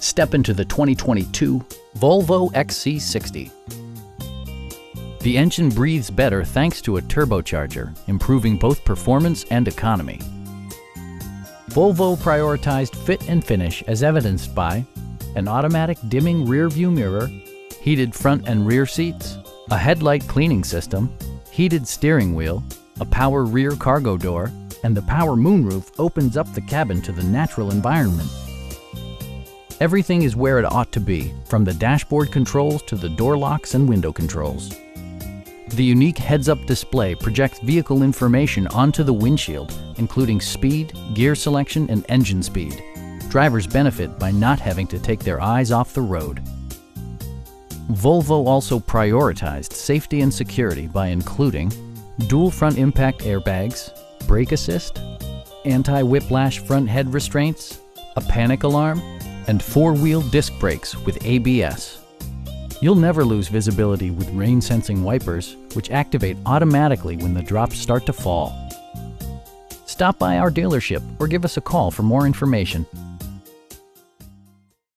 Step into the 2022 Volvo XC60. The engine breathes better thanks to a turbocharger, improving both performance and economy. Volvo prioritized fit and finish as evidenced by an automatic dimming rear-view mirror, heated front and rear seats, a headlight cleaning system, heated steering wheel, a power rear cargo door, and the power moonroof opens up the cabin to the natural environment. Everything is where it ought to be, from the dashboard controls to the door locks and window controls. The unique heads-up display projects vehicle information onto the windshield, including speed, gear selection, and engine speed. Drivers benefit by not having to take their eyes off the road. Volvo also prioritized safety and security by including dual front impact airbags, brake assist, anti-whiplash front head restraints, a panic alarm, and four-wheel disc brakes with ABS. You'll never lose visibility with rain-sensing wipers, which activate automatically when the drops start to fall. Stop by our dealership or give us a call for more information.